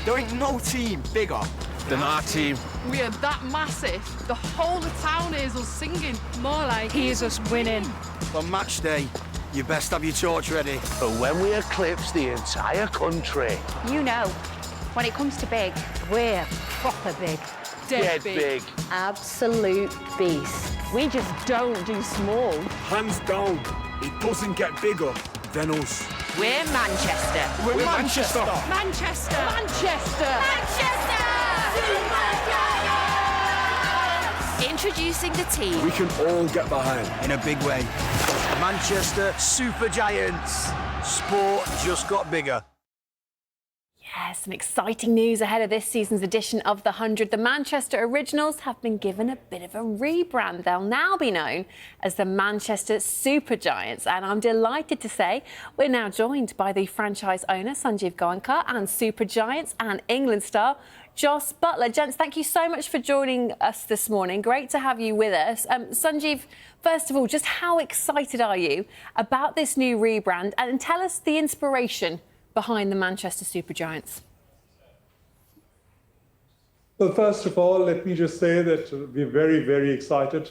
There ain't no team bigger than our team. We are that massive. The whole of town hears us singing. More like hears us winning. On match day, you best have your torch ready. But when we eclipse the entire country. You know, when it comes to big, we're proper big. Dead big. Absolute beast. We just don't do small. Hands down, it doesn't get bigger than us. We're Manchester. We're Manchester. Manchester. Manchester. Manchester! Introducing the team. We can all get behind. In a big way. Manchester Super Giants. Sport just got bigger. Yes, some exciting news ahead of this season's edition of The 100. The Manchester Originals have been given a bit of a rebrand. They'll now be known as the Manchester Super Giants. And I'm delighted to say we're now joined by the franchise owner, SANJIV GOENKA, and Super Giants and England star, Jos Buttler. Gents, thank you so much for joining us this morning. Great to have you with us. SANJIV, first of all, just how excited are you about this new rebrand? And tell us the inspiration behind the Manchester Super Giants. Well, first of all, let me just say that we're very, very excited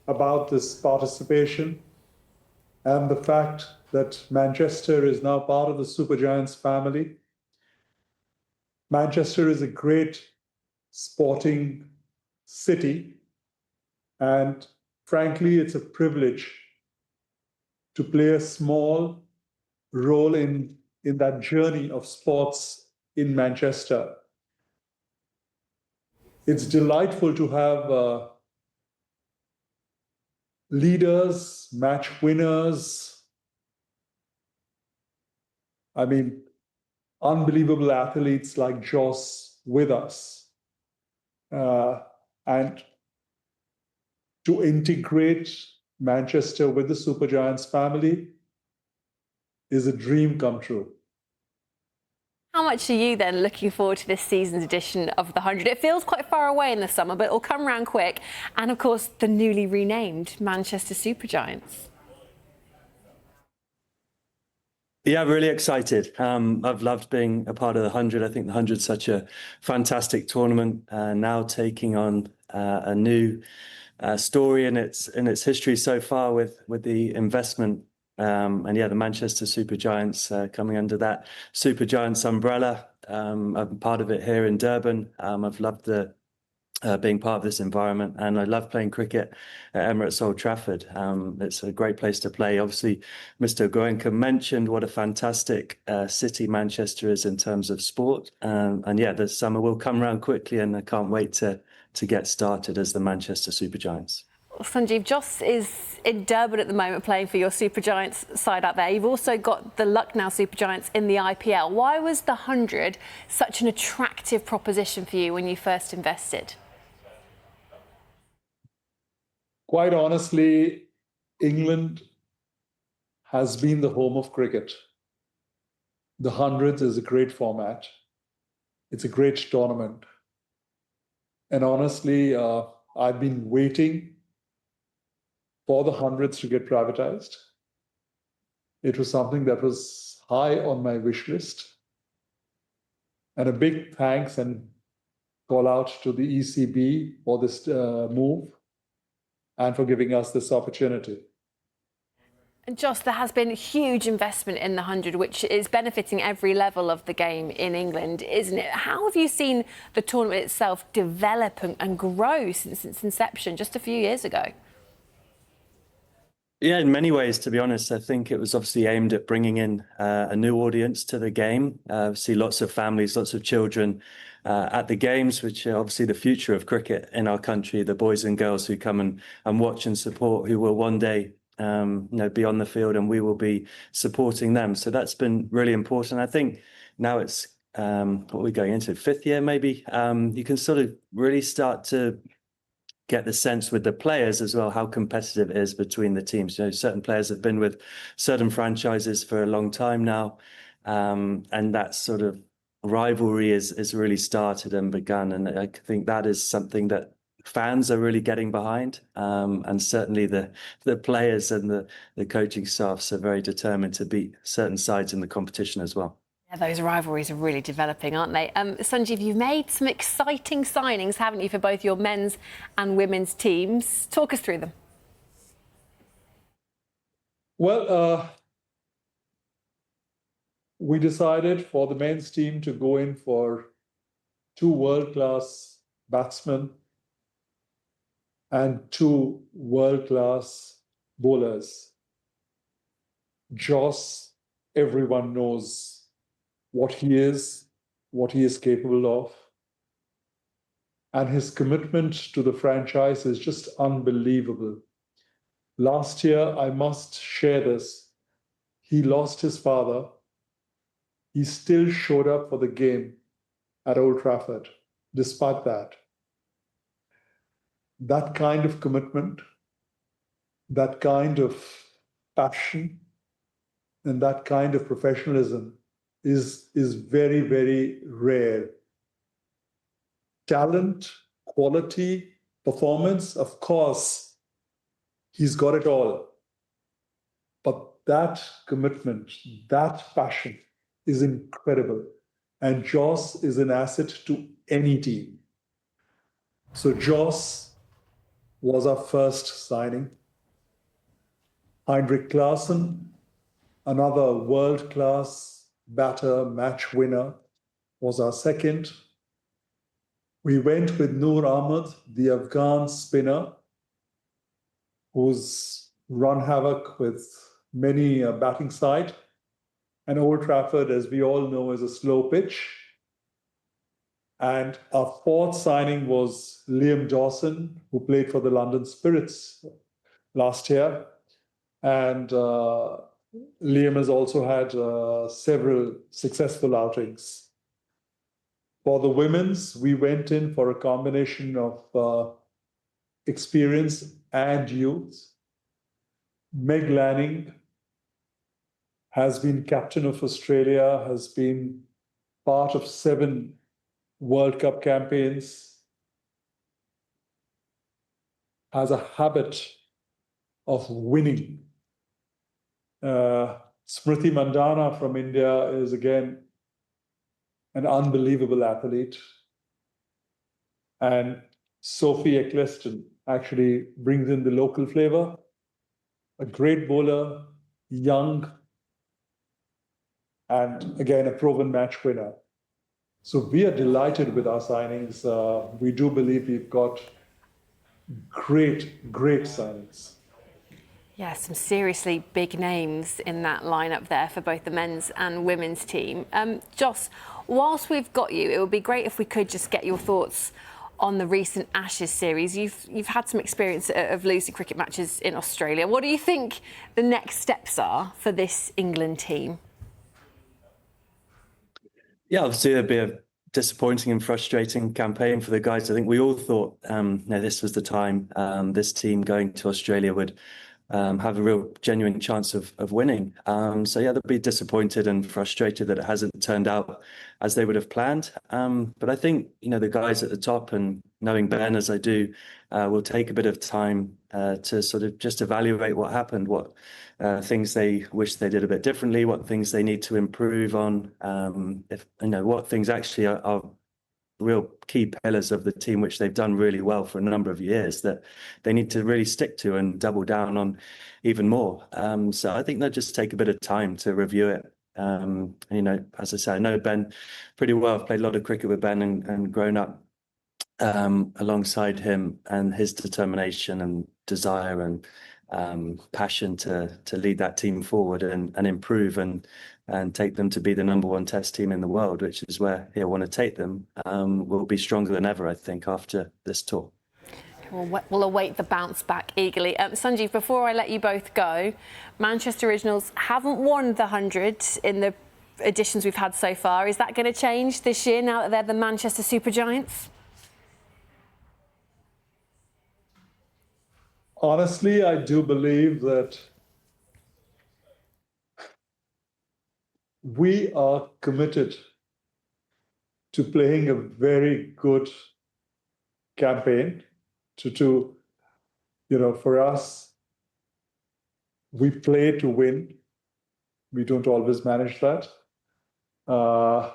about this participation and the fact that Manchester is now part of the Super Giants family. Manchester is a great sporting city, and frankly, it's a privilege to play a small role in that journey of sports in Manchester. It's delightful to have leaders, match winners, unbelievable athletes like Jos with us. And to integrate Manchester with the Super Giants family is a dream come true. How much are you then looking forward to this season's edition of The 100? It feels quite far away in the summer, but it'll come around quick. And of course, the newly renamed Manchester Super Giants. Yeah, really excited. I've loved being a part of the 100. I think the 100 is such a fantastic tournament, now taking on a new story in its history so far with the investment. And yeah, the Manchester Super Giants coming under that Super Giants umbrella. I'm part of it here in Durban. I've loved being part of this environment, and I love playing cricket at Emirates Old Trafford. It's a great place to play. Obviously, Mr. Goenka mentioned what a fantastic city Manchester is in terms of sport. And yeah, the summer will come around quickly, and I can't wait to get started as the Manchester Super Giants. SANJIV, Jos is in Durban at the moment playing for your Super Giants side out there. You've also got the Lucknow Super Giants in the IPL. Why was the 100 such an attractive proposition for you when you first invested? Quite honestly, England has been the home of cricket. The 100 is a great format. It's a great tournament. And honestly, I've been waiting for the 100s to get privatized. It was something that was high on my wish list. And a big thanks and call out to the ECB for this move and for giving us this opportunity. And Jos, there has been huge investment in the 100, which is benefiting every level of the game in England, isn't it? How have you seen the tournament itself develop and grow since its inception just a few years ago? Yeah, in many ways, to be honest. I think it was obviously aimed at bringing in a new audience to the game. See lots of families, lots of children at the games, which are obviously the future of cricket in our country, the boys and girls who come and watch and support, who will one day be on the field, and we will be supporting them. So that's been really important. I think now it's, what are we going into, 5th year maybe? You can sort of really start to get the sense with the players as well how competitive it is between the teams. You know, certain players have been with certain franchises for a long time now, and that sort of rivalry is really started and begun. And I think that is something that fans are really getting behind, and certainly the players and the coaching staffs are very determined to beat certain sides in the competition as well. Those rivalries are really developing, aren't they? Sanjiv, you've made some exciting signings, haven't you, for both your men's and women's teams? Talk us through them. Well, we decided for the men's team to go in for 2 world-class batsmen and 2 world-class bowlers. Joss, everyone knows what he is capable of. And his commitment to the franchise is just unbelievable. Last year, I must share this, he lost his father. He still showed up for the game at Old Trafford, despite that. That kind of commitment, that kind of passion, and that kind of professionalism is very, very rare. Talent, quality, performance, of course, he's got it all. But that commitment, that passion is incredible. And Joss is an asset to any team. So Joss was our first signing. Heinrich Klaassen, another world-class batter, match winner, was our second. We went with Noor Ahmed, the Afghan spinner, who's run havoc with many a batting side. And Old Trafford, as we all know, is a slow pitch. And our fourth signing was Liam Dawson, who played for the London Spirits last year. And Liam has also had several successful outings. For the women's, we went in for a combination of experience and youth. Meg Lanning has been captain of Australia, has been part of 7 World Cup campaigns, has a habit of winning. Smriti Mandana from India is, again, an unbelievable athlete. And Sophie Eccleston actually brings in the local flavor. A great bowler, young, and again, a proven match winner. So we are delighted with our signings. We do believe we've got great, great signings. Yeah, some seriously big names in that lineup there for both the men's and women's team. Joss, whilst we've got you, it would be great if we could just get your thoughts on the recent Ashes series. You've had some experience of losing cricket matches in Australia. What do you think the next steps are for this England team? Yeah, obviously it'd be a disappointing and frustrating campaign for the guys. I think we all thought, this was the time this team going to Australia would have a real genuine chance of winning. So yeah, they'll be disappointed and frustrated that it hasn't turned out as they would have planned. But I think, the guys at the top, and knowing Ben as I do, will take a bit of time to sort of just evaluate what happened, what things they wish they did a bit differently, what things they need to improve on, what things actually are real key pillars of the team, which they've done really well for a number of years, that they need to really stick to and double down on even more. So I think they'll just take a bit of time to review it. As I say, I know Ben pretty well. I've played a lot of cricket with Ben and grown up alongside him, and his determination and desire and passion to lead that team forward and improve and take them to be the #1 Test team in the world, which is where he'll want to take them, will be stronger than ever, I think, after this tour. We'll await the bounce back eagerly. Sanjiv, before I let you both go, Manchester Originals haven't won the 100 in the editions we've had so far. Is that going to change this year now that they're the Manchester Supergiants? Honestly, I do believe that we are committed to playing a very good campaign. For us, we play to win. We don't always manage that. In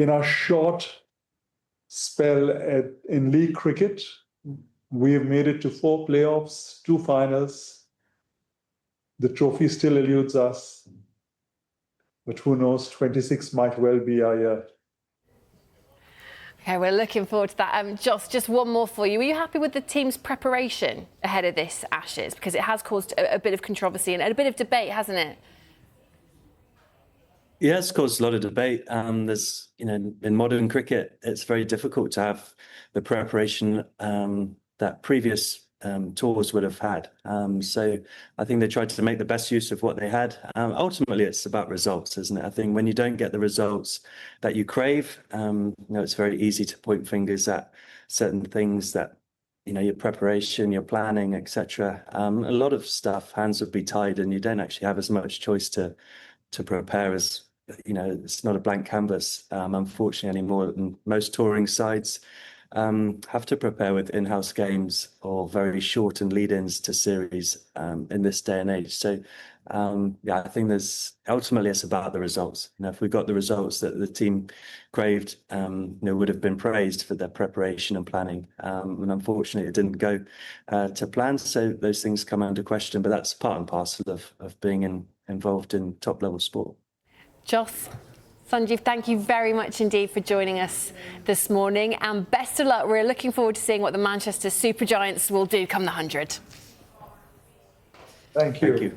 our short spell in league cricket, we have made it to 4 playoffs, 2 finals. The trophy still eludes us. But who knows, 26 might well be our year. Okay, we're looking forward to that. Just one more for you. Are you happy with the team's preparation ahead of this Ashes? Because it has caused a bit of controversy and a bit of debate, hasn't it? Yeah, it's caused a lot of debate. There's, in modern cricket, it's very difficult to have the preparation that previous tours would have had. So I think they tried to make the best use of what they had. Ultimately, it's about results, isn't it? I think when you don't get the results that you crave, it's very easy to point fingers at certain things that, your preparation, your planning, etc. A lot of stuff, hands would be tied, and you don't actually have as much choice to prepare as, it's not a blank canvas, unfortunately, anymore. And most touring sides have to prepare with in-house games or very shortened lead-ins to series in this day and age. So, I think ultimately it's about the results. If we got the results that the team craved, would have been praised for their preparation and planning. And unfortunately, it didn't go to plan. So those things come under question. But that's part and parcel of being involved in top-level sport. Joss, Sanjiv, thank you very much indeed for joining us this morning, and best of luck. We're looking forward to seeing what the Manchester Super Giants will do come the 100. Thank you. Thank you.